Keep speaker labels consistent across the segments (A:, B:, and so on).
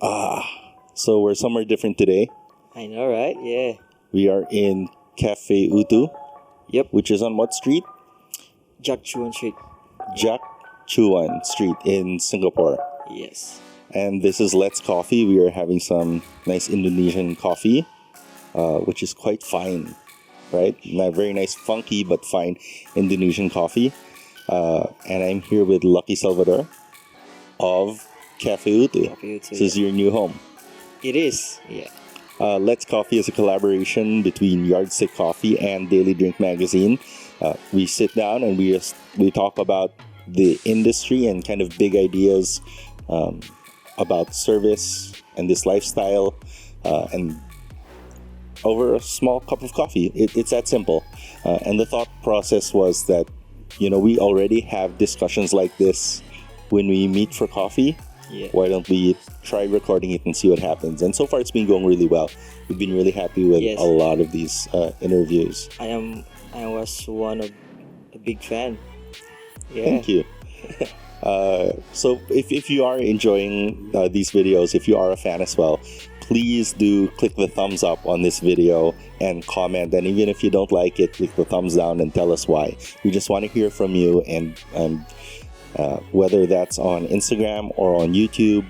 A: So we're somewhere different today.
B: I know, right? Yeah.
A: We are in Cafe Utu,
B: Yep.
A: which is on what street?
B: Jack Chuan Street.
A: Jack Chuan Street in Singapore.
B: Yes.
A: And this is Let's Coffee. We are having some nice Indonesian coffee, which is quite fine, right? Not very nice, funky, but fine Indonesian coffee. And I'm here with Lucky Salvador of Cafe Utu.
B: Cafe Utu,
A: This is your new home.
B: It is. Yeah.
A: Let's Coffee is a collaboration between Yardstick Coffee and Daily Drink Magazine. We sit down and we talk about the industry and kind of big ideas about service and this lifestyle, and over a small cup of coffee. It's that simple. And the thought process was that, we already have discussions like this when we meet for coffee.
B: Yeah.
A: Why don't we try recording it and see what happens? And so far, it's been going really well. We've been really happy with
B: Yes.
A: a lot of these interviews.
B: I was one of a big fan. Yeah.
A: Thank you. So if you are enjoying these videos, if you are a fan as well, please do click the thumbs up on this video and comment. And even if you don't like it, click the thumbs down and tell us why. We just want to hear from you, and whether that's on Instagram or on YouTube.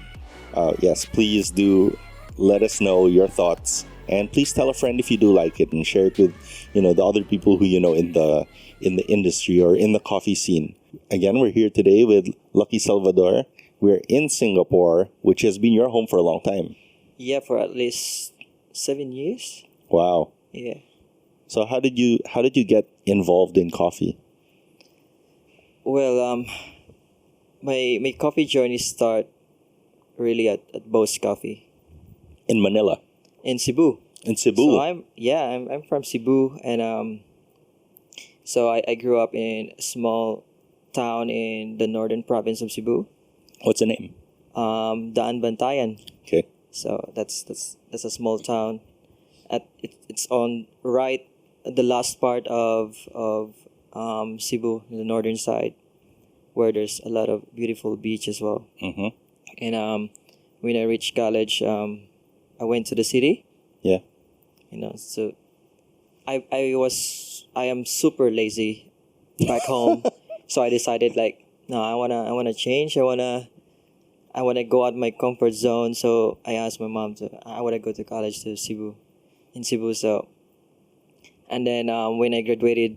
A: Yes, please do let us know your thoughts, and please tell a friend if you do like it, and share it with the other people who in the industry or in the coffee scene. Again, we're here today with Lucky Salvador. We're in Singapore, which has been your home for a long time.
B: Yeah, for at least 7 years.
A: Wow.
B: Yeah.
A: So how did you get involved in coffee?
B: Well, my coffee journey start really at Bo's Coffee
A: In Manila.
B: in Cebu.
A: In Cebu.
B: So I'm from Cebu, and so I grew up in a small town in the northern province of Cebu,
A: What's the name?
B: Daan Bantayan.
A: Okay.
B: So that's a small town. It's on right at the last part of Cebu, the northern side, where there's a lot of beautiful beach as well.
A: Mm-hmm.
B: And when I reached college, I went to the city.
A: Yeah.
B: So I am super lazy back home. So I decided, like, no, I wanna change. I wanna go out my comfort zone. So I asked my mom I wanna go to college in Cebu. So, and then when I graduated,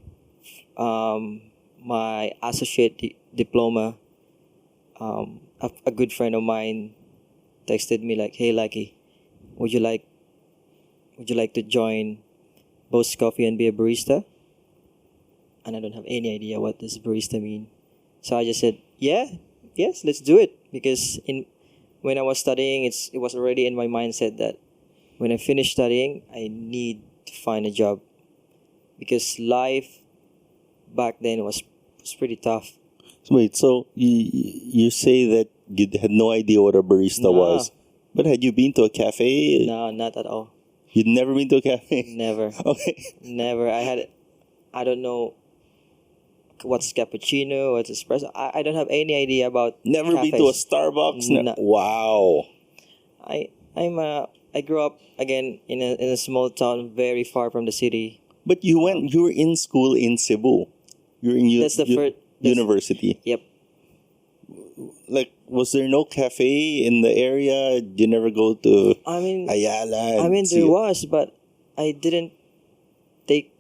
B: my associate diploma, a good friend of mine texted me like, "Hey, Lucky, would you like to join Bo's Coffee and be a barista?" And I don't have any idea what does barista mean. So I just said, yes, let's do it. Because when I was studying, it was already in my mindset that when I finish studying, I need to find a job. Because life back then was pretty tough.
A: So wait, so you say that you had no idea what a barista
B: No.
A: was, but had you been to a cafe?
B: No, not at all.
A: You'd never been to a cafe?
B: Never.
A: Okay.
B: Never. I don't know what's cappuccino, what's espresso. I don't have any idea about
A: Never been to a
B: cafes.
A: Starbucks?
B: No.
A: Wow.
B: I grew up again in a small town very far from the city.
A: But you were in school in Cebu. You're in
B: That's the first
A: university.
B: Yep.
A: Like, was there no cafe in the area? Did you never go to
B: I mean
A: Ayala? and see
B: there
A: it?
B: was, but I didn't take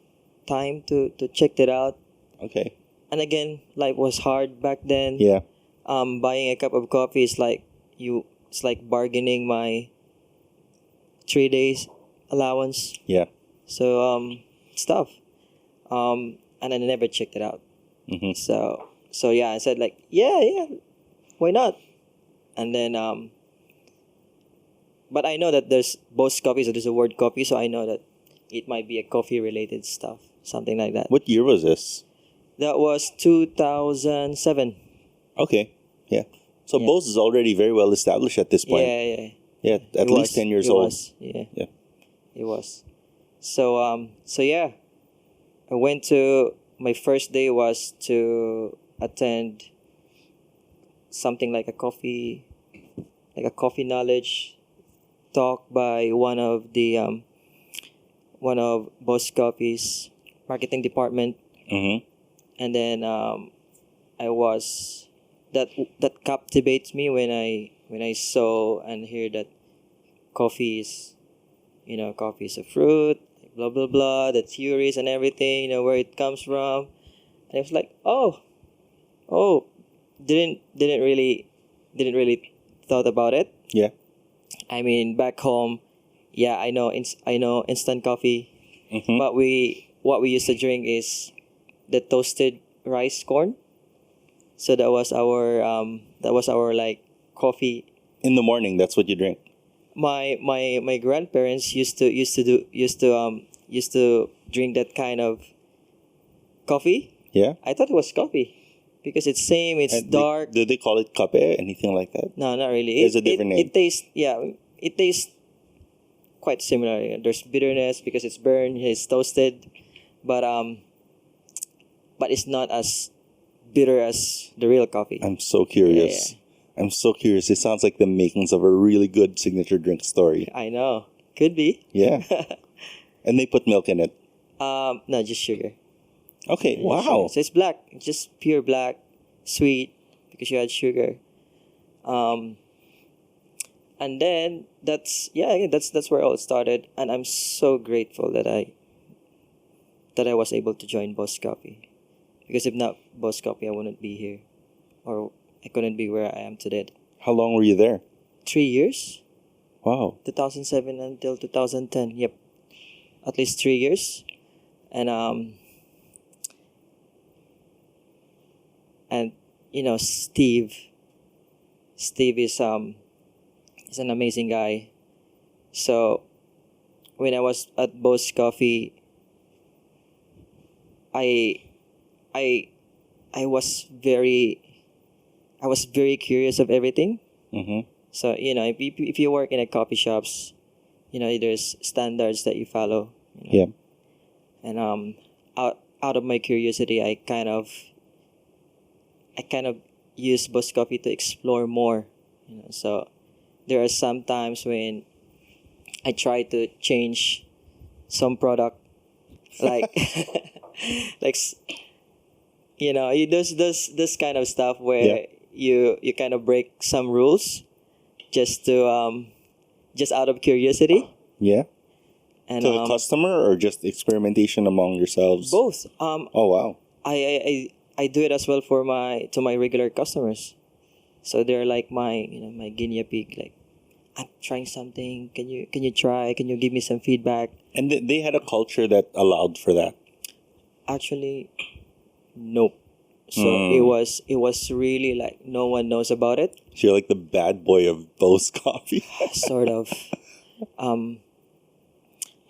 B: time to check it out.
A: Okay.
B: And again, life was hard back then.
A: Yeah.
B: Buying a cup of coffee is like bargaining my 3 days allowance.
A: Yeah.
B: So it's tough. And I never checked it out.
A: Mm-hmm.
B: So yeah, I said like, yeah, why not? And then but I know that there's Bo's Coffee, so there's a word coffee, so I know that it might be a coffee related stuff, something like that.
A: What year was this?
B: That was 2007.
A: Okay. Yeah. So
B: Yeah.
A: Bose is already very well established at this point.
B: Yeah.
A: Yeah, at
B: It
A: least
B: was.
A: 10 years
B: It
A: old.
B: was. Yeah.
A: Yeah.
B: It was. So yeah, I went to my first day was to attend something like a coffee knowledge talk by one of Boss Coffee's marketing department,
A: Mm-hmm.
B: and then I was that captivates me when I saw and hear that coffee is coffee is a fruit, blah blah blah, the theories and everything, where it comes from, and it was like, oh, didn't really thought about it.
A: Yeah.
B: I mean, back home, yeah, I know instant coffee,
A: Mm-hmm.
B: but what we used to drink is the toasted rice corn. So that was our like coffee.
A: In the morning, that's what you drink.
B: My grandparents used to drink that kind of coffee.
A: Yeah.
B: I thought it was coffee because it's same. It's
A: And
B: dark.
A: do they call it cafe? Anything like that?
B: No, not really.
A: It's a different name.
B: It tastes, yeah. It tastes quite similar. There's bitterness because it's burned. It's toasted, but it's not as bitter as the real coffee.
A: I'm so curious. I'm so curious. It sounds like the makings of a really good signature drink story.
B: I know. Could be.
A: Yeah. And they put milk in it.
B: No, just sugar.
A: Okay.
B: Yeah,
A: Wow.
B: sugar. So it's black, just pure black, sweet because you had sugar. And then that's where all started, and I'm so grateful that I was able to join Boss Coffee, because if not Boss Coffee, I wouldn't be here, or I couldn't be where I am today.
A: How long were you there?
B: 3 years,
A: Wow.
B: 2007 until 2010. Yep, at least 3 years, and Steve is an amazing guy. So when I was at Boss Coffee, I was very curious of everything.
A: Mm-hmm.
B: So if you work in a coffee shops, there's standards that you follow.
A: Yeah.
B: And out of my curiosity, I kind of use Boss Coffee to explore more. So there are some times when I try to change some product, like like this kind of stuff where you kind of break some rules just to just out of curiosity.
A: Yeah.
B: And
A: To the customer or just experimentation among yourselves?
B: both.
A: Oh wow.
B: I do it as well for my regular customers. So they're like my my guinea pig. Like, I'm trying something. Can you try? Can you give me some feedback?
A: And they had a culture that allowed for that.
B: Actually, nope. So it was really like no one knows about it.
A: So you're like the bad boy of Bo's Coffee.
B: Sort of. And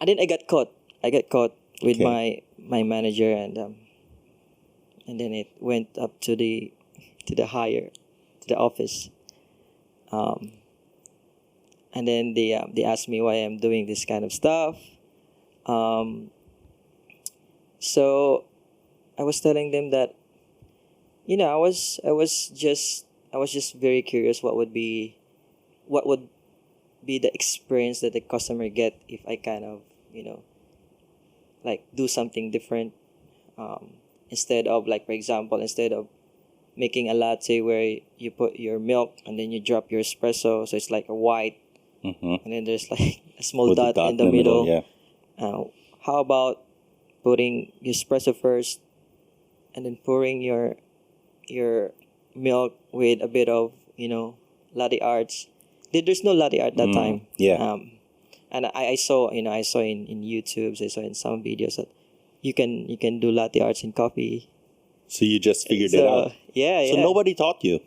B: then I got caught. With
A: Okay.
B: my manager, and then it went up to the office. And then they asked me why I'm doing this kind of stuff. So I was telling them that I was just very curious what would be the experience that the customer get if I kind of like do something different, instead of, like, for example, instead of making a latte where you put your milk and then you drop your espresso, so it's like a white,
A: Mm-hmm.
B: and then there's like a small
A: With the
B: dot in the middle.
A: Yeah.
B: How about putting your espresso first and then pouring your milk with a bit of latte arts. There's no latte art that time.
A: Yeah.
B: And I saw in YouTube, I saw in some videos that you can do latte arts in coffee.
A: So you just figured it out.
B: Yeah,
A: So
B: yeah.
A: nobody taught you.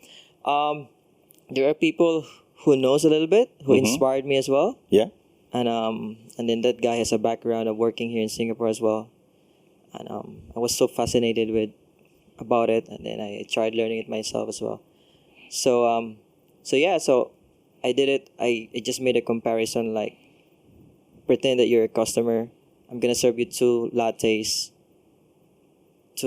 B: There are people who knows a little bit, who inspired me as well.
A: Yeah.
B: And then that guy has a background of working here in Singapore as well. And I was so fascinated about it, and then I tried learning it myself as well. So so I did it. I just made a comparison, like, pretend that you're a customer. I'm gonna serve you two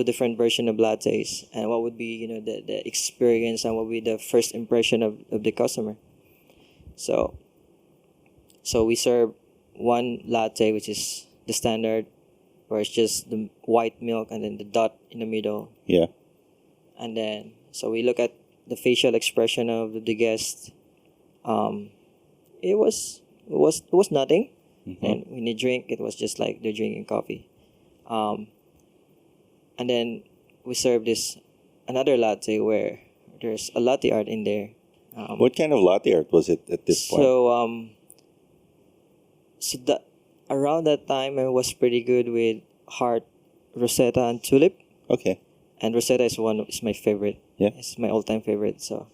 B: different version of lattes, and what would be the experience, and what would be the first impression of the customer. So So we serve one latte, which is the standard, where it's just the white milk and then the dot in the middle.
A: Yeah.
B: And then, so we look at the facial expression of the guest. It was nothing. And when they drink, it was just like they're drinking coffee. And then we serve this another latte where there's a latte art in there.
A: What kind of latte art was it at this point?
B: So that around that time I was pretty good with heart, Rosetta, and tulip.
A: Okay.
B: And Rosetta is my favorite.
A: Yeah.
B: It's my all-time favorite. So.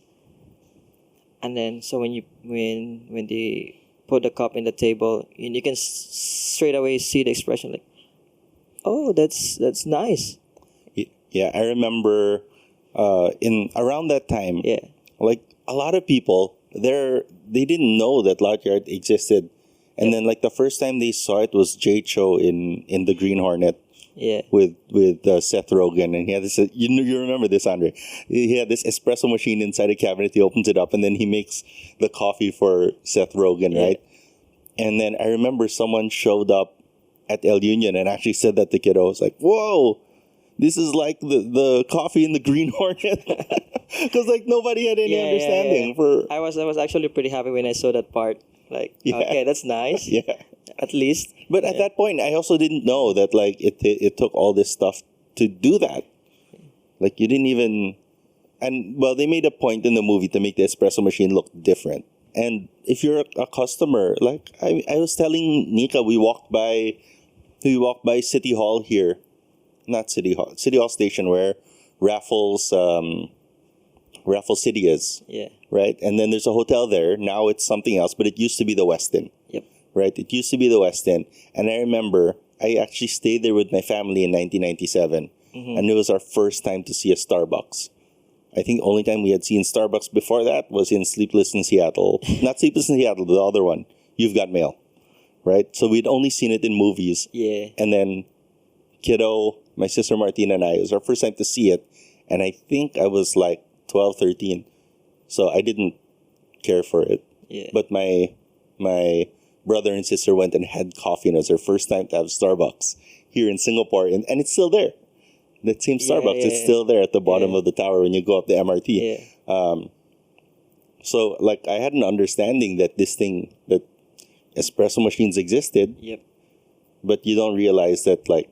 B: And then so when they put the cup in the table, and you can straight away see the expression like, oh, that's nice.
A: Yeah, I remember in around that time.
B: Yeah.
A: Like a lot of people they didn't know that latte art existed, and then like the first time they saw it was Jay Cho in the Green Hornet.
B: Yeah.
A: With Seth Rogen, and he had this. You remember this, Andre? He had this espresso machine inside a cabinet. He opens it up, and then he makes the coffee for Seth Rogen, right? And then I remember someone showed up at El Union and actually said that to kiddo. I was like, "Whoa, this is like the coffee in the Green Hornet," because like nobody had any understanding for.
B: I was actually pretty happy when I saw that part. Like, okay, that's nice.
A: Yeah.
B: At least.
A: But at that point, I also didn't know that like it took all this stuff to do that. Like you didn't even, and well, they made a point in the movie to make the espresso machine look different. And if you're a customer, like I was telling Nika, we walked by City Hall here, not City Hall Station where Raffles City is.
B: Yeah.
A: Right, and then there's a hotel there. Now it's something else, but it used to be the Westin.
B: Yep.
A: Right, it used to be the Westin, and I remember I actually stayed there with my family in 1997, and it was our first time to see a Starbucks. I think the only time we had seen Starbucks before that was in Sleepless in Seattle. Not Sleepless in Seattle, the other one. You've Got Mail. Right, so we'd only seen it in movies.
B: Yeah.
A: And then, kiddo, my sister Martina and I, it was our first time to see it, and I think I was like 12, 13. So I didn't care for it.
B: Yeah.
A: But my brother and sister went and had coffee, and it was their first time to have Starbucks here in Singapore, and it's still there. That same Starbucks, it's still there at the bottom of the tower when you go up the MRT.
B: Yeah.
A: So like I had an understanding that that espresso machines existed.
B: Yep.
A: But you don't realize that like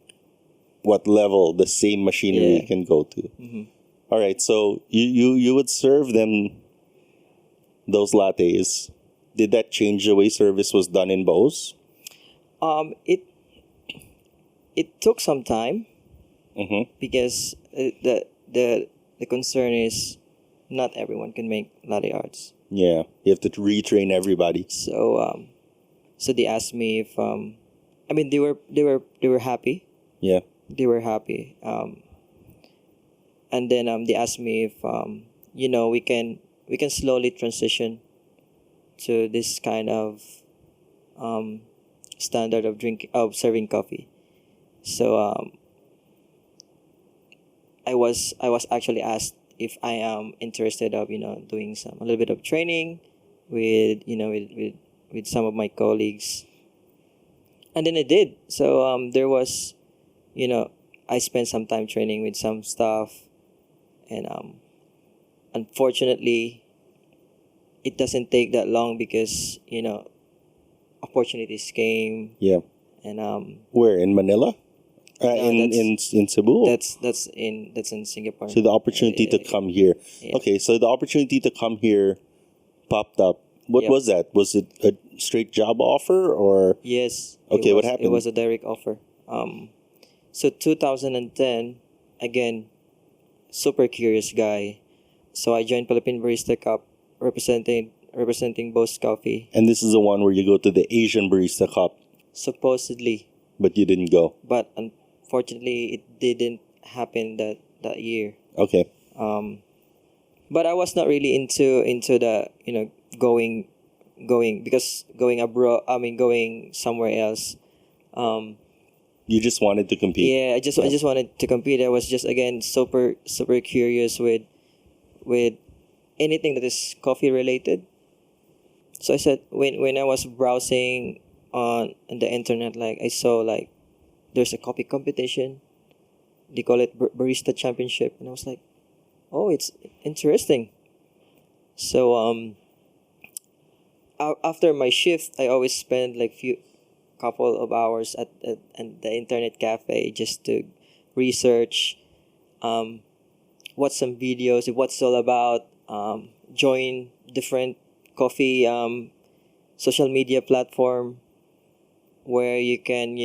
A: what level the same machinery can go to.
B: Mm-hmm.
A: All right, so you would serve them those lattes. Did that change the way service was done in Bose?
B: It took some time because the concern is not everyone can make latte arts.
A: Yeah, you have to retrain everybody.
B: So so they asked me if I mean they were happy.
A: Yeah.
B: They were happy. And then they asked me if we can slowly transition to this kind of standard of serving coffee. So I was actually asked if I am interested of doing a little bit of training with with some of my colleagues, and then I did. So there was I spent some time training with some staff, and unfortunately it doesn't take that long because opportunities came.
A: Yeah.
B: And
A: where in Manila? In Cebu?
B: That's in Singapore.
A: So the opportunity to come here.
B: Yeah.
A: Okay, so the opportunity to come here popped up. What was that? Was it a straight job offer or?
B: Yes.
A: Okay, what happened?
B: It was a direct offer. So 2010, again, super curious guy. So I joined Philippine Barista Cup, representing Boss Coffee.
A: And this is the one where you go to the Asian Barista Cup.
B: Supposedly.
A: But you didn't go.
B: But unfortunately, it didn't happen that year.
A: Okay.
B: But I was not really into the going because going abroad. I mean going somewhere else.
A: You just wanted to compete.
B: Yeah, I just wanted to compete. I was just again super curious with anything that is coffee related. So I said when I was browsing on the internet, like I saw like there's a coffee competition. They call it Barista Championship, and I was like, oh, it's interesting. So after my shift, I always spend like few couple of hours at the internet cafe just to research, watch some videos, what's all about, join different coffee social media platform where you can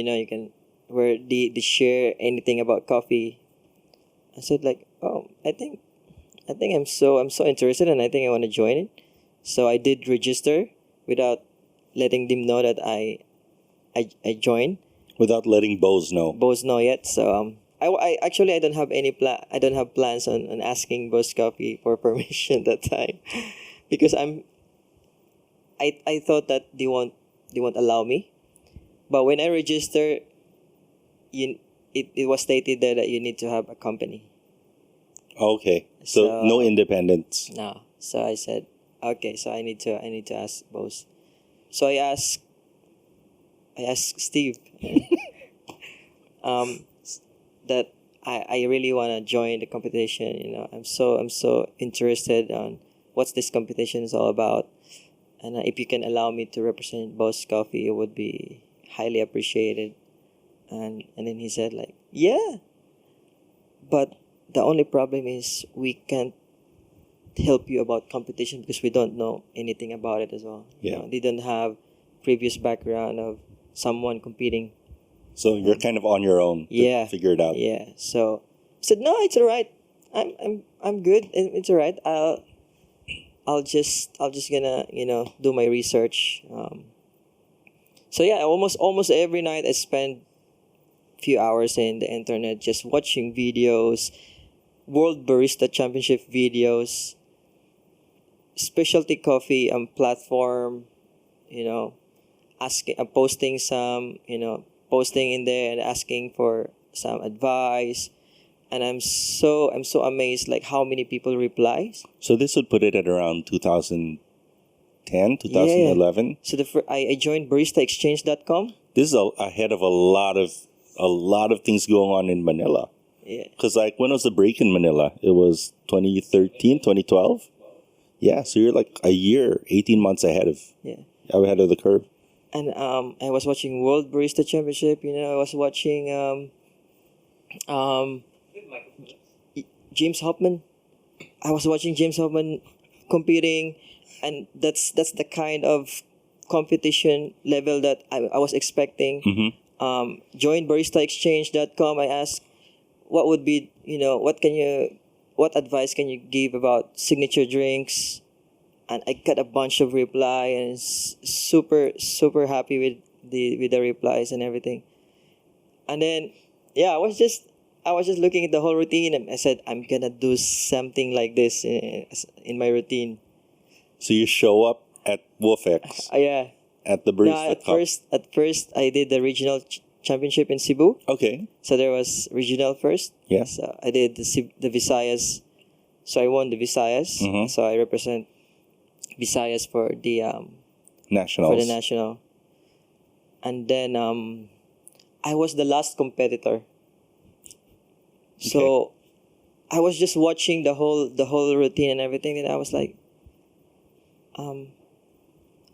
B: where they share anything about coffee. I said like, oh, I think I'm so interested, and I think I want to join it. So I did register without letting them know that I joined.
A: Without letting Bose know.
B: Both know yet. So I actually I don't have any plan. I don't have plans on asking Boss Coffee for permission that time, because I thought that they won't allow me. But when I register, it was stated there that you need to have a company.
A: Okay. So no independence.
B: No. So I said, okay. So I need to ask Boss. So I asked Steve that I really want to join the competition. I'm so interested on what's this competition is all about, and if you can allow me to represent Boss Coffee, it would be highly appreciated. And then he said like, yeah, but the only problem is we can't help you about competition because we don't know anything about it as well.
A: Yeah.
B: They don't have previous background of someone competing.
A: So you're kind of on your own to
B: Yeah.
A: figure it out.
B: Yeah. So I said, no, it's all right. I'm good. It's all right. I'll just gonna do my research. So yeah, almost every night I spend few hours in the internet just watching videos, World Barista Championship videos, specialty coffee platform, asking, posting in there and asking for some advice, and I'm so amazed like how many people replies.
A: So this would put it at around 2010, 2011.
B: So I joined baristaexchange.com.
A: This is ahead of a lot of things going on in Manila.
B: Yeah.
A: Because like when was the break in Manila? It was 2013, 2012. Yeah, so you're like a year, 18 months ahead of the curve.
B: And I was watching World Barista Championship. I was watching James Hoffman. I was watching James Hoffman competing, and that's the kind of competition level that I was expecting.
A: Mm-hmm.
B: Joined baristaexchange.com. I asked what would be, what advice can you give about signature drinks, and I got a bunch of reply, and super happy with the replies and everything. And then I was just looking at the whole routine, and I said I'm gonna do something like this in my routine.
A: So you show up at WolfX
B: Yeah.
A: at the
B: No,
A: Barista Cup.
B: at first I did the regional championship in Cebu.
A: Okay.
B: So there was regional first.
A: Yeah.
B: So I did the Visayas. So I won the Visayas.
A: Mhm.
B: So I represent Visayas for the
A: Nationals.
B: national. And then I was the last competitor. So I was just watching the whole routine and everything, and I was like, am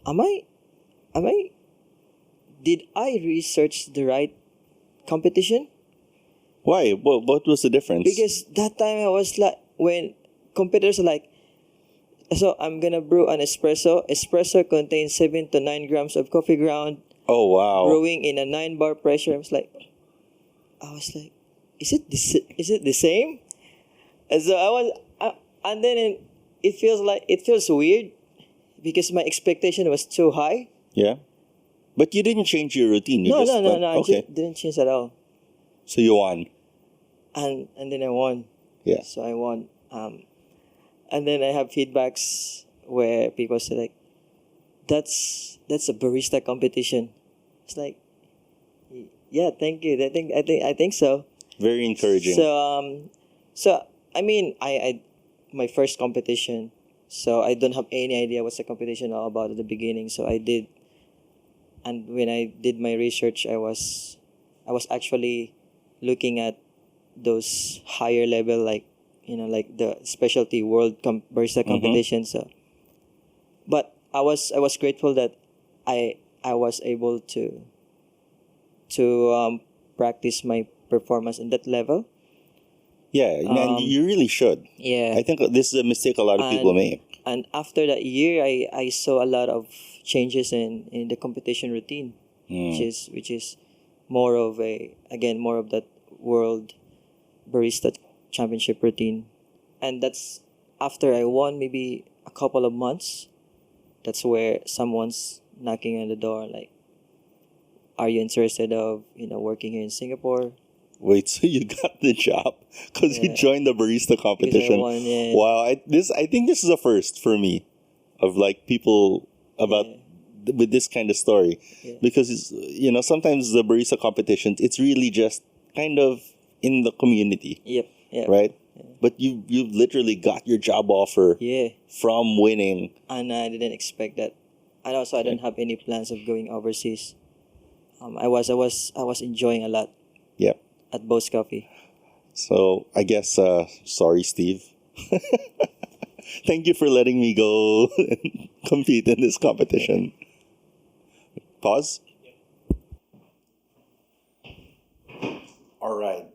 B: I did I research the right competition?
A: Why? What was the difference?
B: Because that time I was like, when competitors are like, so I'm gonna brew an espresso. Espresso contains 7 to 9 grams of coffee ground,
A: Oh wow.
B: brewing in a 9 bar pressure. I was like, is it the same? And so and then it feels weird because my expectation was too high.
A: Yeah. But you didn't change your routine. You
B: No,
A: just
B: no, no,
A: went-
B: no. I
A: Okay.
B: just didn't change at all.
A: So you won.
B: And then I won.
A: Yeah.
B: So I won. And then I have feedbacks where people say like, that's a barista competition. It's like, yeah, thank you. I think so.
A: Very encouraging.
B: So I mean, I my first competition. So I don't have any idea what's the competition all about at the beginning. So I did, and when I did my research, I was actually looking at those higher level, like like the specialty world barista competition. So, but I was grateful that I was able to practice my performance in that level.
A: Yeah, man, you really should.
B: Yeah.
A: I think this is a mistake a lot of people make.
B: And after that year, I saw a lot of changes in the competition routine, which is more of that world barista championship routine, and that's after I won maybe a couple of months. That's where someone's knocking on the door, like, "Are you interested of working here in Singapore?"
A: Wait, so you got the job because you
B: Yeah.
A: joined the barista
B: Because I
A: competition?
B: won, yeah.
A: Wow, I think this is a first for me, of like people about with this kind of story,
B: Yeah.
A: because sometimes the barista competitions, it's really just kind of in the community,
B: Yep. Yeah.
A: right? But you literally got your job offer
B: Yeah.
A: from winning.
B: And I didn't expect that. And also, I didn't have any plans of going overseas. I was enjoying a lot
A: Yeah.
B: at Bo's Coffee.
A: So I guess sorry, Steve. Thank you for letting me go and compete in this competition. Pause. All right.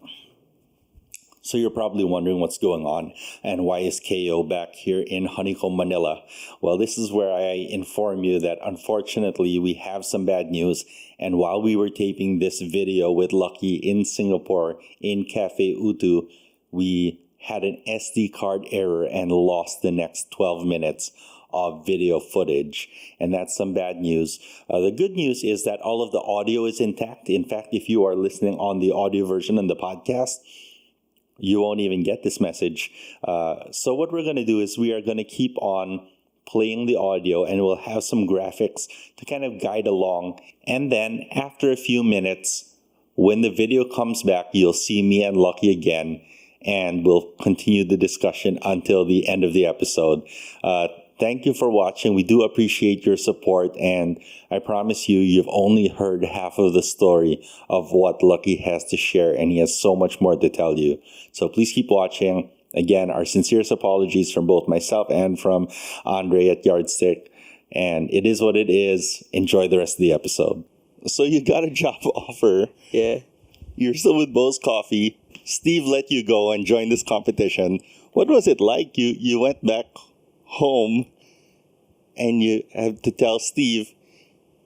A: So you're probably wondering what's going on and why is Kayo back here in Honeycomb, Manila? Well, this is where I inform you that unfortunately we have some bad news. And while we were taping this video with Lucky in Singapore in Cafe Utu, we had an SD card error and lost the next 12 minutes of video footage. And that's some bad news. The good news is that all of the audio is intact. In fact, if you are listening on the audio version in the podcast, you won't even get this message. So what we're going to do is we are going to keep on playing the audio, and we'll have some graphics to kind of guide along. And then after a few minutes, when the video comes back, you'll see me and Lucky again, and we'll continue the discussion until the end of the episode. Thank you for watching. We do appreciate your support, and I promise you've only heard half of the story of what Lucky has to share, and he has so much more to tell you. So please keep watching. Again, our sincerest apologies from both myself and from Andre at Yardstick, and it is what it is. Enjoy the rest of the episode. So you got a job offer.
B: Yeah.
A: You're still with Bo's Coffee. Steve let you go and join this competition. What was it like? You went back home and you have to tell Steve,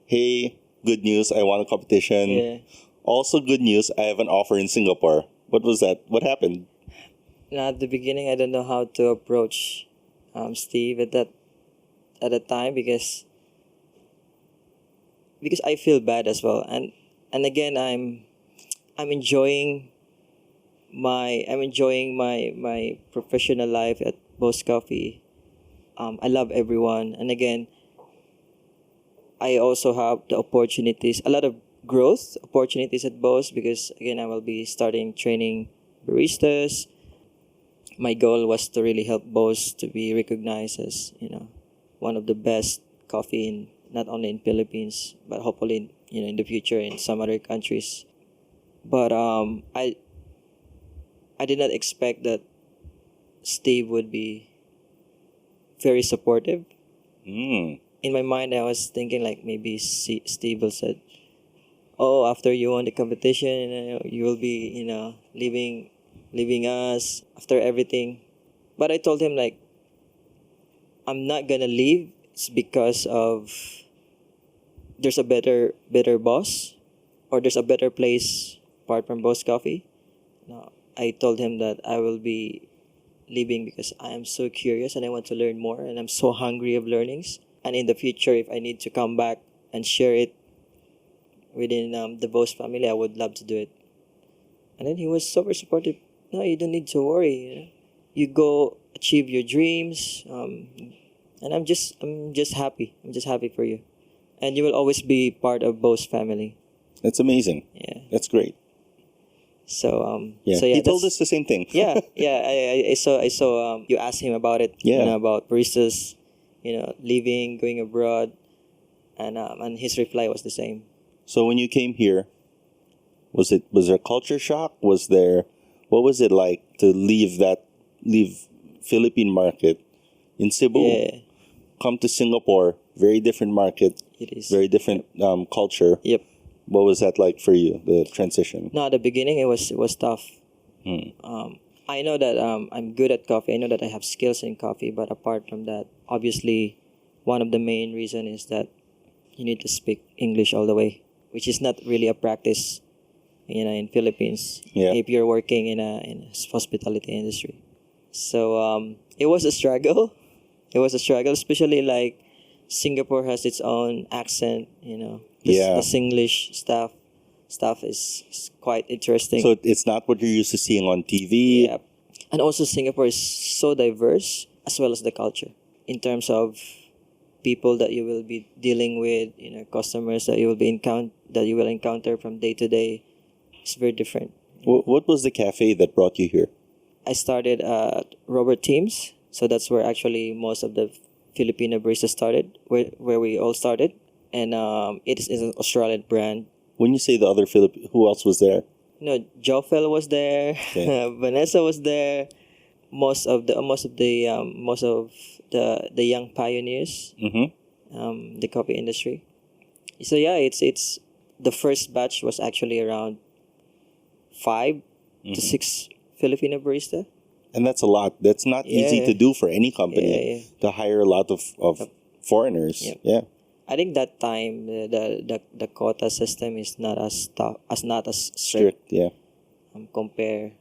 A: hey, good news, I won a competition.
B: Yeah.
A: Also good news, I have an offer in Singapore. What was that? What happened?
B: Now, at the beginning, I don't know how to approach Steve at that time because I feel bad as well, and again I'm enjoying my professional life at Bo's Coffee. I love everyone, and again, I also have the opportunities, a lot of growth opportunities at Bo's, because again I will be starting training baristas. My goal was to really help Bo's to be recognized as one of the best coffee in not only in Philippines but hopefully in the future in some other countries. But I did not expect that Steve would be very supportive. In my mind, I was thinking like maybe Steve will said, "Oh, after you won the competition, you will be leaving us after everything." But I told him like, I'm not gonna leave. It's because of there's a better boss, or there's a better place apart from Bo's Coffee. No, I told him that I will be leaving because I am so curious and I want to learn more, and I'm so hungry of learnings. And in the future, if I need to come back and share it within the Bo's family, I would love to do it. And then he was super supportive. No, you don't need to worry. You go achieve your dreams. And I'm just happy. I'm just happy for you. And you will always be part of Bo's family.
A: That's amazing.
B: Yeah.
A: That's great. Yeah,
B: so yeah,
A: he told
B: that's-
A: us the same thing.
B: yeah, yeah. I saw you asked him about it.
A: Yeah.
B: About baristas, leaving, going abroad, and his reply was the same.
A: So when you came here, was there culture shock? What was it like to leave Philippine market in Cebu,
B: Yeah,
A: come to Singapore, very different market,
B: it is.
A: very different culture.
B: Yep.
A: What was that like for you, the transition?
B: No, at the beginning it was tough. I know that I'm good at coffee. I know that I have skills in coffee, but apart from that, obviously, one of the main reason is that you need to speak English all the way, which is not really a practice, in Philippines.
A: Yeah.
B: If you're working in a hospitality industry, so it was a struggle. It was a struggle, especially like Singapore has its own accent.
A: Yeah.
B: The Singlish stuff is quite interesting.
A: So it's not what you're used to seeing on TV.
B: Yeah. And also Singapore is so diverse as well as the culture in terms of people that you will be dealing with, customers that you will encounter from day to day. It's very different.
A: What was the cafe that brought you here?
B: I started at Robert Teams, so that's where actually most of the Filipino baristas started, where we all started, and it is an Australian brand.
A: When you say the other who else was there?
B: Jofel was there,
A: Okay.
B: Vanessa was there, most of the young pioneers,
A: Mm-hmm.
B: the coffee industry. So yeah, it's the first batch was actually around 5 to 6 Filipino barista.
A: And that's a lot. That's not easy
B: Yeah.
A: to do for any company
B: Yeah.
A: to hire a lot of foreigners.
B: Yep.
A: Yeah.
B: I think that time the quota system is not as tough, not as strict.
A: Strict. Yeah.
B: Compare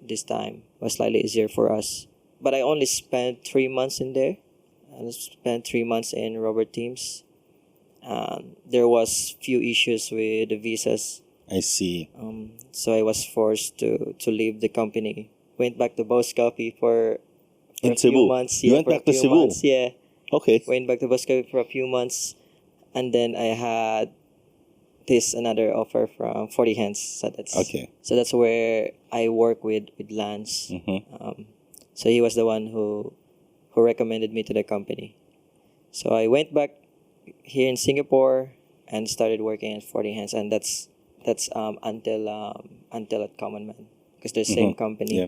B: this time was slightly easier for us. But I only spent 3 months in there. I spent 3 months in Robert Teams. There was few issues with the visas,
A: I see.
B: so I was forced to leave the company. Went back to Boss Coffee for
A: In
B: a few
A: Cebu.
B: months.
A: You
B: Yeah,
A: went
B: for a
A: back to
B: few
A: Cebu?
B: months, yeah.
A: Okay.
B: Went back to Boss Coffee for a few months, and then I had another offer from 40 Hands.
A: Okay.
B: So that's where I work with Lance. So he was the one who recommended me to the company. So I went back here in Singapore and started working at 40 Hands, and that's until at Common Man, because they're the same company.
A: Yeah.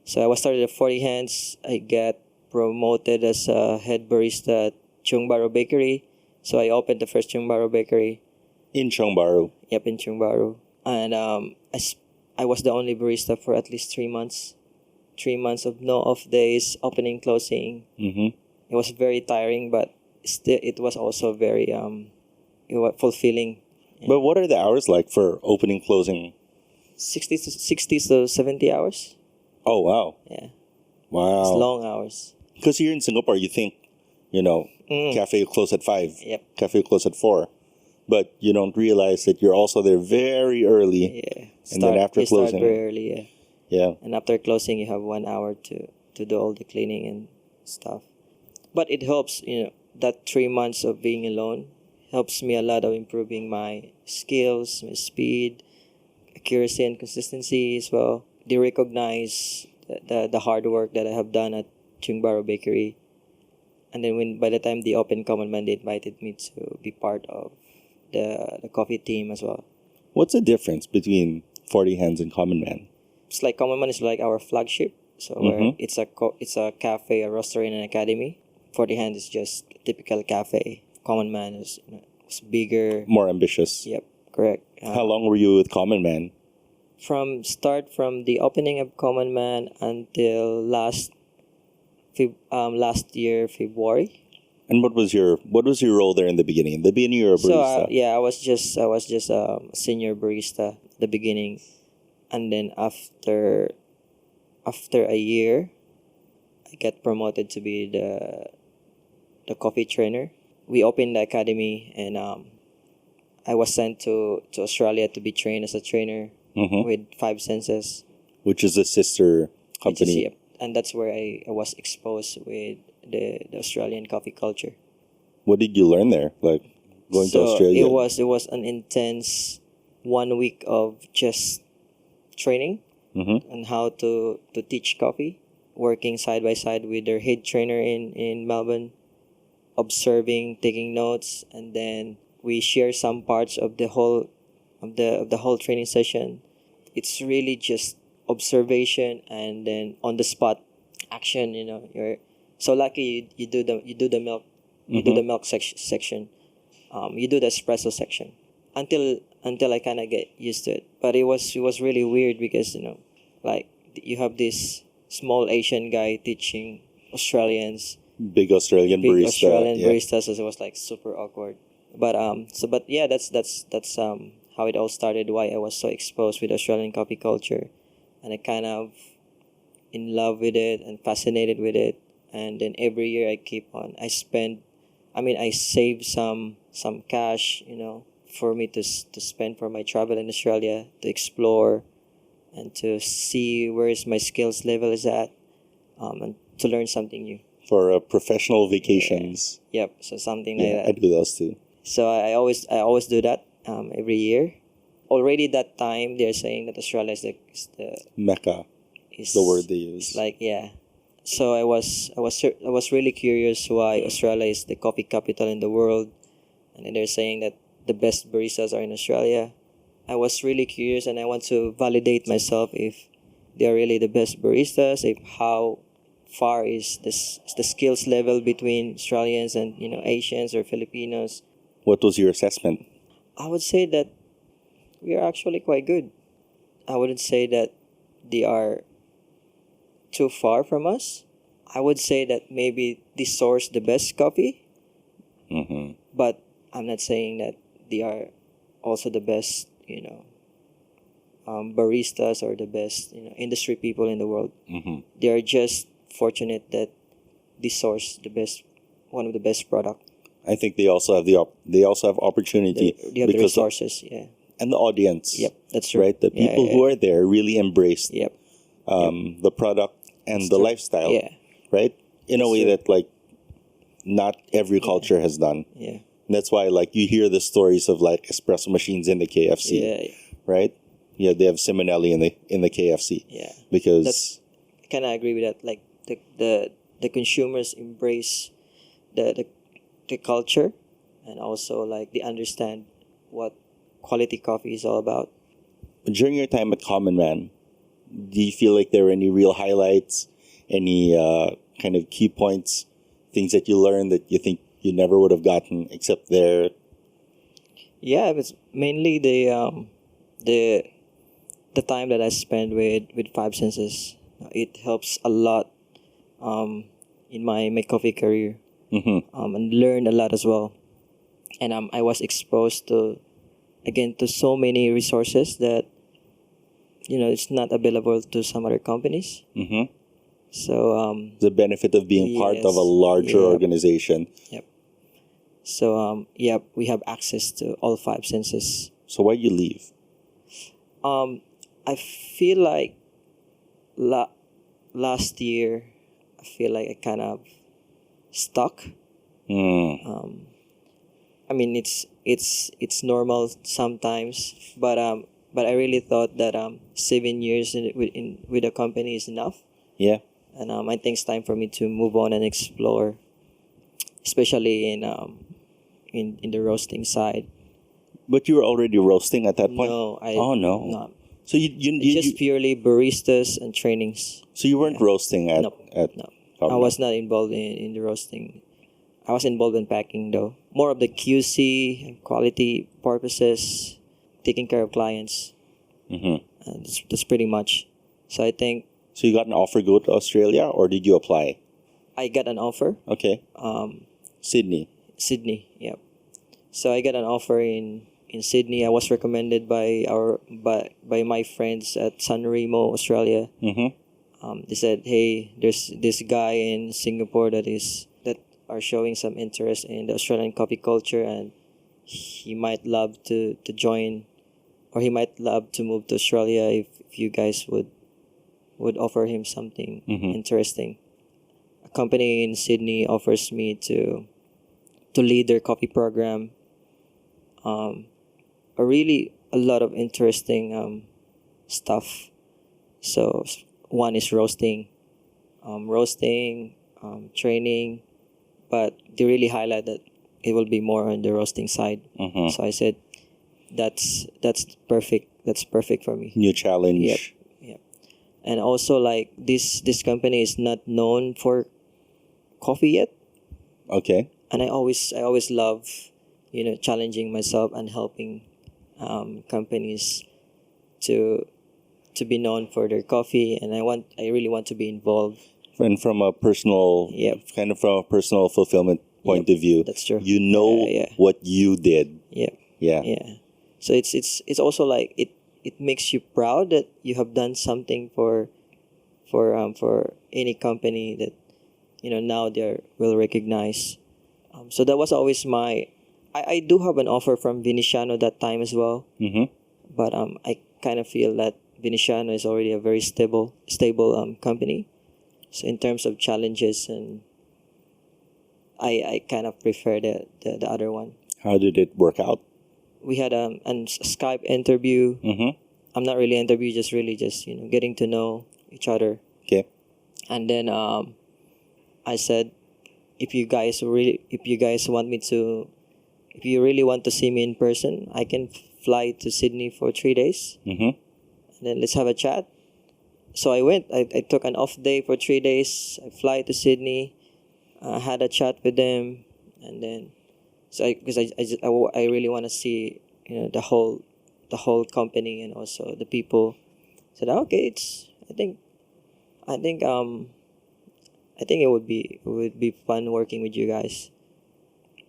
B: So I was started at 40 Hands. I got promoted as a head barista at Chungbaro Bakery. So I opened the first Chungbaro Bakery.
A: In Chongbaru.
B: Yep, in Chungbaro. And I was the only barista for at least 3 months. 3 months of no off days, opening, closing.
A: Mm-hmm.
B: It was very tiring, but still, it was also very it was fulfilling.
A: But what are the hours like for opening, closing?
B: 60 to 70 hours.
A: Oh, wow.
B: Yeah, it's
A: Wow.
B: long hours.
A: Because here in Singapore, you think, cafe will close at 5.
B: Yep.
A: Cafe will close at 4. But you don't realize that you're also there very early.
B: Yeah.
A: And then after
B: you start
A: closing-
B: very early. Yeah.
A: Yeah.
B: And after closing, you have 1 hour to do all the cleaning and stuff. But it helps, that 3 months of being alone helps me a lot of improving my skills, my speed, accuracy, and consistency as well. They recognize the hard work that I have done at Chungbaro Bakery. And then by the time they opened Common Man, they invited me to be part of the coffee team as well.
A: What's the difference between 40 Hands and Common Man?
B: It's like Common Man is like our flagship. So where it's a cafe, a roastery, and an academy. 40 Hands is just a typical cafe. Common Man is bigger.
A: More ambitious.
B: Yep, correct.
A: How long were you with Common Man?
B: From the opening of Common Man until last year February.
A: And what was your role there in the beginning? In the beginning, you were a barista.
B: So I was just a senior barista at the beginning, and then after a year, I got promoted to be the coffee trainer. We opened the academy, and I was sent to Australia to be trained as a trainer with 5 Senses,
A: which is a sister
B: which is-
A: company.
B: yep. And that's where I was exposed with the Australian coffee culture.
A: What did you learn there? Like going to Australia?
B: It was an intense 1 week of just training
A: Mm-hmm.
B: on how to teach coffee, working side by side with their head trainer in Melbourne, observing, taking notes, and then we share some parts of the whole training session. It's really just observation and then on the spot action. You're so lucky you do the milk, section, you do the espresso section until I kind of get used to it. But it was really weird because like you have this small Asian guy teaching Australians,
A: Big Australian
B: big
A: barista.
B: Australian
A: Yeah.
B: baristas. So it was like super awkward. But yeah, that's how it all started. Why I was so exposed with Australian coffee culture, and I kind of in love with it and fascinated with it. And then every year I keep on. I save some cash, for me to spend for my travel in Australia, to explore and to see where is my skills level is at, and to learn something new.
A: For professional vacations.
B: Yep, so something
A: Yeah,
B: like
A: I
B: that.
A: do those too.
B: So I always do that every year. Already that time they're saying that Australia
A: Mecca,
B: is
A: the word they use.
B: it's like, yeah. So I was really curious why Australia is the coffee capital in the world, and then they're saying that the best baristas are in Australia. I was really curious, and I want to validate myself if they are really the best baristas. If how far is the skills level between Australians and Asians or Filipinos.
A: What was your assessment?
B: I would say that we are actually quite good. I wouldn't say that they are too far from us. I would say that maybe they source the best coffee,
A: Mm-hmm.
B: but I'm not saying that they are also the best, baristas or the best, industry people in the world.
A: Mm-hmm.
B: They are just fortunate that they source one of the best product.
A: I think they also have they also have opportunity
B: They have the
A: because of,
B: resources. Yeah.
A: and the audience.
B: Yep. That's true.
A: Right, the
B: Yeah,
A: people
B: yeah,
A: who are there really embraced
B: Yep.
A: the product and
B: That's
A: the
B: true.
A: lifestyle.
B: Yeah.
A: Right, in a
B: That's
A: way
B: true.
A: that like not every culture has done.
B: Yeah.
A: And that's why like you hear the stories of like espresso machines in the KFC.
B: Yeah.
A: Right. Yeah, they have Simonelli in the KFC
B: Yeah.
A: because
B: I kind of agree with that. Like the consumers embrace the culture, and also like they understand what quality coffee is all about.
A: during your time at Common Man, do you feel like there were any real highlights, any kind of key points, things that you learned that you think you never would have gotten except there?
B: Yeah, it was mainly the time that I spent with Five Senses. It helps a lot in my coffee career,
A: Mm-hmm.
B: and learn a lot as well. And I was exposed to so many resources that it's not available to some other companies.
A: Mm-hmm.
B: So
A: The benefit of being part of a
B: yes,
A: larger
B: yeah.
A: organization.
B: Yep. So yeah, we have access to all Five Senses.
A: So why'd you leave?
B: I feel like last year, I feel like I kind of stuck.
A: Mm.
B: I mean, it's normal sometimes, but I really thought that 7 years with a company is enough,
A: Yeah.
B: and I think it's time for me to move on and explore, especially in the roasting side.
A: But you were already roasting at that point?
B: No,
A: Oh, no.
B: no.
A: So
B: It's just purely baristas and trainings.
A: so you weren't roasting at,
B: Nope.
A: at
B: No,
A: Common
B: I was not involved in the roasting. I was involved in packing though. More of the QC and quality purposes, taking care of clients.
A: Mm-hmm.
B: And that's pretty much. So I think
A: So you got an offer to go to Australia or did you apply?
B: I got an offer.
A: Okay. Sydney.
B: Sydney, yeah. So I got an offer in Sydney. I was recommended by my friends at San Remo, Australia.
A: Mm-hmm.
B: They said, "Hey, there's this guy in Singapore that are showing some interest in the Australian coffee culture, and he might love to join, or he might love to move to Australia if you guys would offer him something
A: Mhm.
B: interesting." A company in Sydney offers me to lead their coffee program. A lot of interesting stuff. So one is roasting, training, but they really highlight that it will be more on the roasting side. So I said, that's perfect. That's perfect for me.
A: New challenge.
B: Yep. Yep. And also like this company is not known for coffee yet.
A: Okay.
B: And I always love, challenging myself and helping companies to be known for their coffee, and I really want to be involved.
A: And from a personal,
B: Yep.
A: kind of from a personal fulfillment point
B: Yep,
A: of view,
B: that's true.
A: You know
B: Yeah.
A: what you did.
B: Yeah.
A: Yeah.
B: Yeah. So it's also like it makes you proud that you have done something for any company that now they're well recognized. So that was always I do have an offer from Venetiano that time as well, but I kind of feel that Venetiano is already a very stable company. So in terms of challenges, and I kind of prefer the other one.
A: How did it work out?
B: We had a Skype interview. I'm not really interview, just getting to know each other.
A: Okay.
B: And then I said, if you guys really want to see me in person, I can fly to Sydney for 3 days. And then let's have a chat. So I went. I took an off day for 3 days. I fly to Sydney. Had a chat with them, and then I really want to see the whole company and also the people. I said okay, I think it would be fun working with you guys.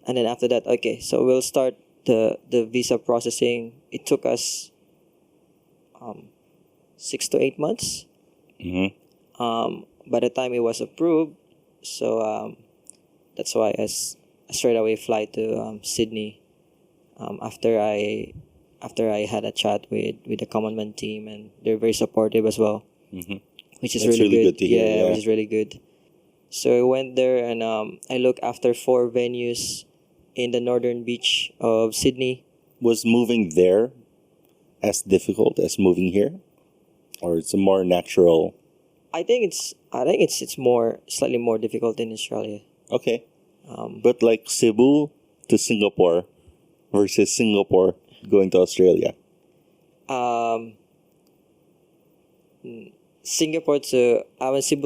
B: And then after that, okay, so we'll start the visa processing. It took us 6 to 8 months. By the time it was approved, so that's why I straight away fly to Sydney. After I had a chat with the commandment team, and they're very supportive as well, which is
A: That's
B: really good.
A: to hear.
B: Yeah, which is really good. So I went there, and I looked after 4 venues in the northern beach of Sydney.
A: Was moving there as difficult as moving here, or it's a more natural?
B: I think it's slightly more difficult in Australia.
A: Okay. But like Cebu to Singapore versus Singapore going to Australia.
B: Cebu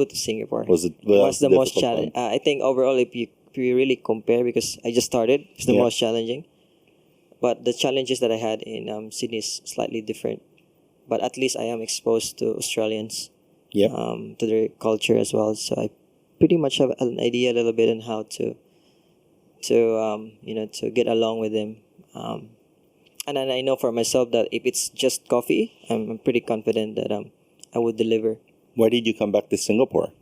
B: to Singapore
A: Was the
B: was the most
A: difficult
B: challenging.
A: one?
B: I think overall, if you really compare, because I just started, it's the
A: Yeah.
B: most challenging. But the challenges that I had in Sydney is slightly different. But at least I am exposed to Australians,
A: Yep.
B: to their culture as well. So I pretty much have an idea a little bit on how to get along with them. And then I know for myself that if it's just coffee, I'm pretty confident that I would deliver.
A: Why did you come back to Singapore?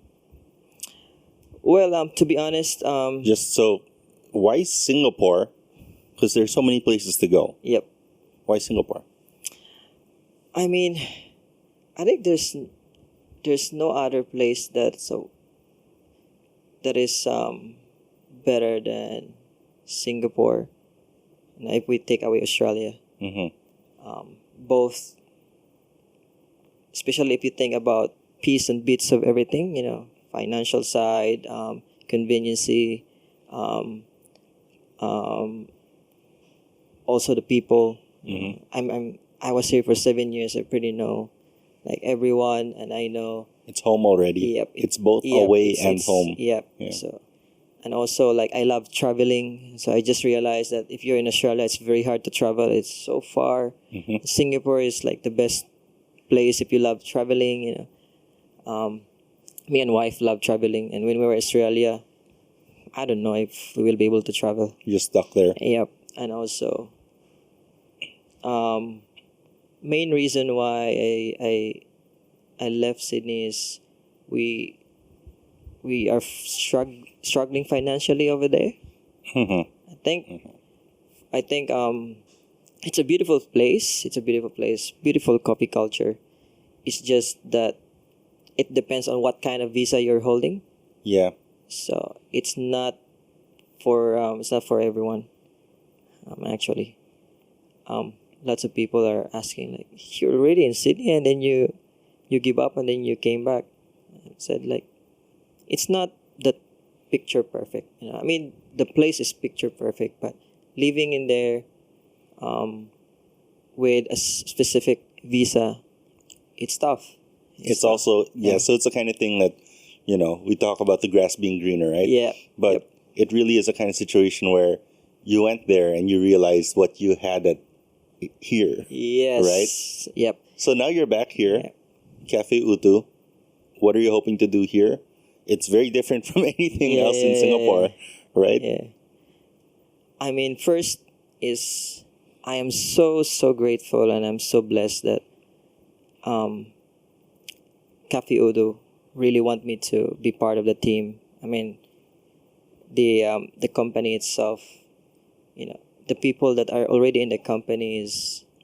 B: Well, to be honest,
A: Just so, why Singapore? Because there's so many places to go.
B: yep.
A: Why Singapore?
B: I mean, I think there's no other place that is better than Singapore. And if we take away Australia, both, especially if you think about piece and bits of everything, financial side, conveniency, also the people. I was here for 7 years. I pretty know like everyone, and I know.
A: It's home already.
B: Yep.
A: It's both
B: Yep,
A: away and home.
B: Yep.
A: Yeah.
B: So, and also like I love traveling. So I just realized that if you're in Australia, it's very hard to travel. It's so far. Singapore is like the best place if you love traveling. Me and wife love traveling, and when we were in Australia, I don't know if we will be able to travel.
A: You're stuck there.
B: Yep. And also, main reason why I left Sydney is we are struggling financially over there. I think it's a beautiful place. It's a beautiful place. Beautiful coffee culture. It's just that it depends on what kind of visa you're holding.
A: Yeah.
B: So it's not for everyone. Actually. lots of people are asking like, you're already in Sydney and then you give up and then you came back. I said like, it's not that picture perfect. I mean, the place is picture perfect, but living in there with a specific visa, it's tough.
A: It's also so it's the kind of thing that, we talk about the grass being greener, right?
B: Yeah.
A: But it really is a kind of situation where you went there and you realized what you had here.
B: Yes.
A: Right?
B: Yep.
A: So now you're back here, Cafe Utu. What are you hoping to do here? It's very different from anything else in Singapore, right?
B: Yeah. I mean, first is I am so grateful and I'm so blessed that Cafe Utu really want me to be part of the team. I mean, the company itself, the people that are already in the company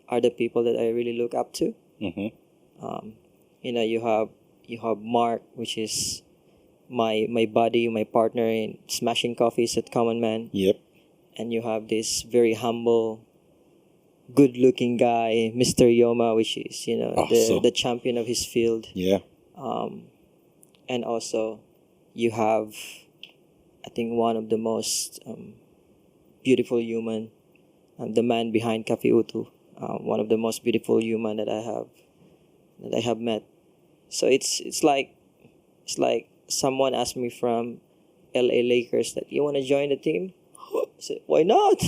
B: are the people that I really look up to.
A: Mm-hmm.
B: You have Mark, which is my buddy, my partner in smashing coffees at Common Man.
A: Yep.
B: And you have this very humble, good-looking guy, Mr. Yoma, which is the champion of his field.
A: Yeah.
B: And also, you have, I think, one of the most beautiful human, the man behind Cafe Utu, one of the most beautiful human that I have met. So it's like someone asked me from LA Lakers that you want to join the team. I said, why not?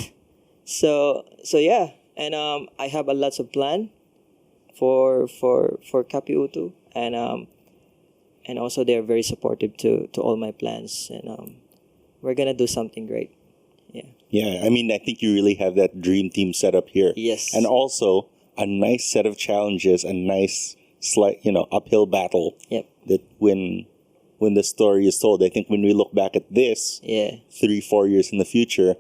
B: So yeah, and I have a lots of plan for Cafe Utu, and also they're very supportive to all my plans, and we're gonna do something great.
A: Yeah, I mean, I think you really have that dream team set up here.
B: Yes.
A: And also a nice set of challenges, a nice slight, uphill battle.
B: Yep.
A: That when the story is told, I think when we look back at this, 3-4 years in the future,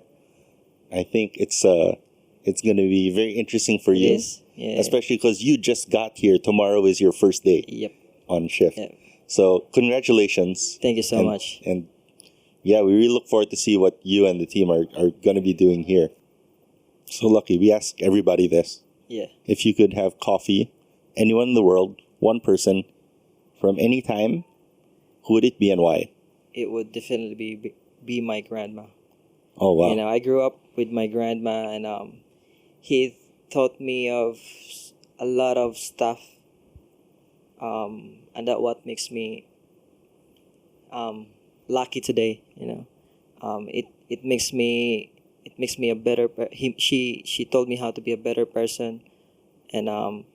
A: I think it's going to be very interesting for you.
B: Yes. Yeah.
A: Especially because you just got here. Tomorrow is your first day.
B: Yep.
A: On shift.
B: Yep.
A: So congratulations.
B: Thank you so much.
A: And yeah, we really look forward to see what you and the team are going to be doing here. So Lucky, we ask everybody this.
B: Yeah.
A: If you could have coffee, anyone in the world, one person, from any time, who would it be and why?
B: It would definitely be my grandma.
A: Oh, wow.
B: I grew up with my grandma, and he taught me of a lot of stuff, and that what makes me lucky today. It makes me a better. She told me how to be a better person, and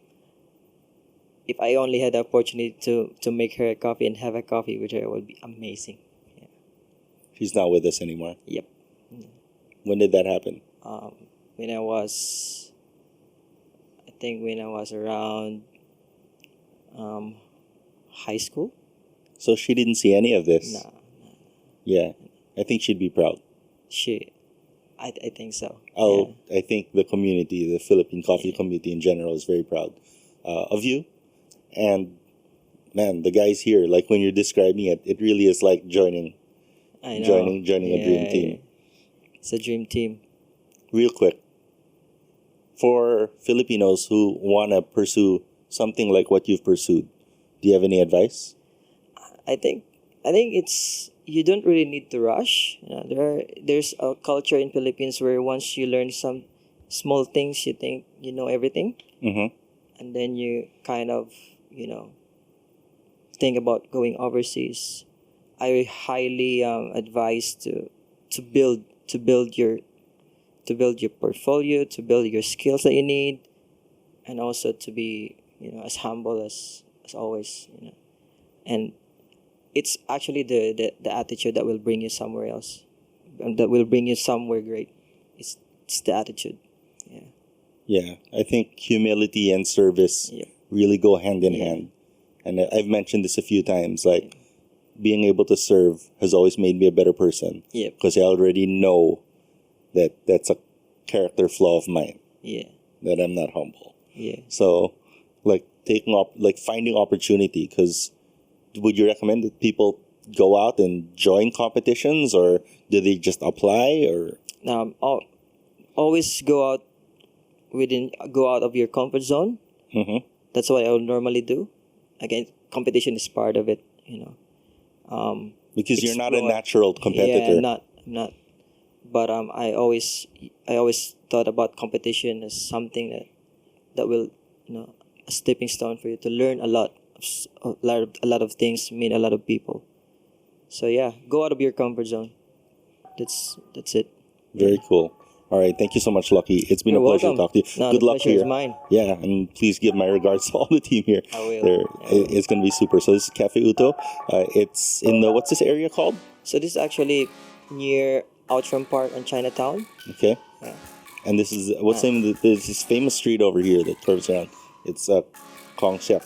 B: if I only had the opportunity to make her a coffee and have a coffee with her, it would be amazing. Yeah.
A: She's not with us anymore.
B: Yep.
A: When did that happen?
B: When I was around high school.
A: So she didn't see any of this?
B: No.
A: Yeah. I think she'd be proud.
B: I think so.
A: I think the community, the Philippine coffee community in general, is very proud of you. And man, the guys here, like when you're describing it, it really is like joining a dream team.
B: Yeah. It's a dream team.
A: Real quick, for Filipinos who want to pursue something like what you've pursued, do you have any advice?
B: I think it's, you don't really need to rush. There's a culture in Philippines where once you learn some small things, you think you know everything, and then you kind of think about going overseas. I highly advise to build your portfolio, to build your skills that you need, and also to be as humble as always. And it's actually the attitude that will bring you somewhere else, and that will bring you somewhere great. It's the attitude.
A: Yeah, I think humility and service really go hand in hand. And I've mentioned this a few times, like being able to serve has always made me a better person.
B: Yeah.
A: Because I already know that that's a character flaw of mine.
B: Yeah.
A: That I'm not humble.
B: Yeah.
A: So, finding opportunity, because would you recommend that people go out and join competitions, or do they just apply, or?
B: Always go out within go out of your comfort zone.
A: Mm-hmm.
B: That's what I would normally do. Again, competition is part of it, you know.
A: Because you're not a
B: Explore.
A: natural competitor.
B: Yeah, I'm not. But I always thought about competition as something that will, you know, a stepping stone for you to learn a lot, a lot of things, meet a lot of people. So yeah, go out of your comfort zone. That's it.
A: Very cool. All right, thank you so much, Lucky. It's been
B: You're
A: a pleasure
B: welcome.
A: to talk to you.
B: No,
A: Good
B: the
A: luck
B: pleasure
A: here.
B: is mine.
A: Yeah, and please give my regards to all the team here.
B: I will.
A: It's going to be super. So this is Cafe Utu. It's in the, what's this area called?
B: So this is actually near Outram Park in Chinatown.
A: Okay.
B: Yeah.
A: And this is, what's the name of there's this famous street over here that curves around. It's Kong Shek.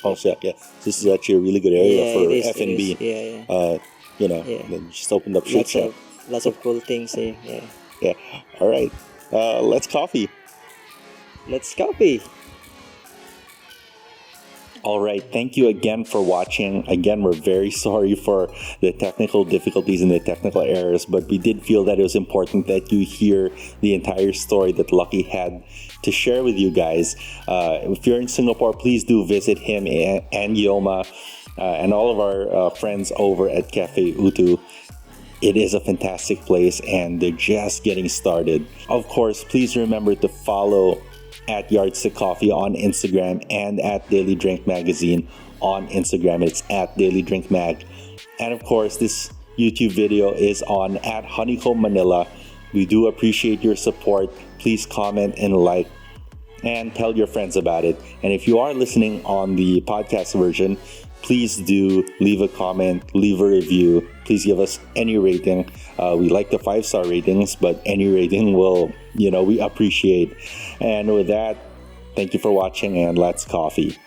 A: Yeah. This is actually a really good area for
B: it is,
A: F&B.
B: it is. Yeah.
A: You know,
B: Yeah.
A: they just opened up Shake Shack.
B: Lots of cool things here. Yeah.
A: Yeah. All right. Let's coffee.
B: Let's copy.
A: All right. Thank you again for watching. Again, we're very sorry for the technical difficulties and the technical errors, but we did feel that it was important that you hear the entire story that Lucky had to share with you guys. If you're in Singapore, please do visit him and Yoma and all of our friends over at Cafe Utu. It is a fantastic place and they're just getting started. Of course, please remember to follow at Yardstick Coffee on Instagram and at Daily Drink Magazine on Instagram. It's at Daily Drink Mag. And of course, this YouTube video is on at Honeycomb Manila. We do appreciate your support. Please comment and like and tell your friends about it. And if you are listening on the podcast version, please do leave a comment, leave a review. Please give us any rating. We like the 5-star ratings, but any rating will, we appreciate. And with that, thank you for watching and let's coffee.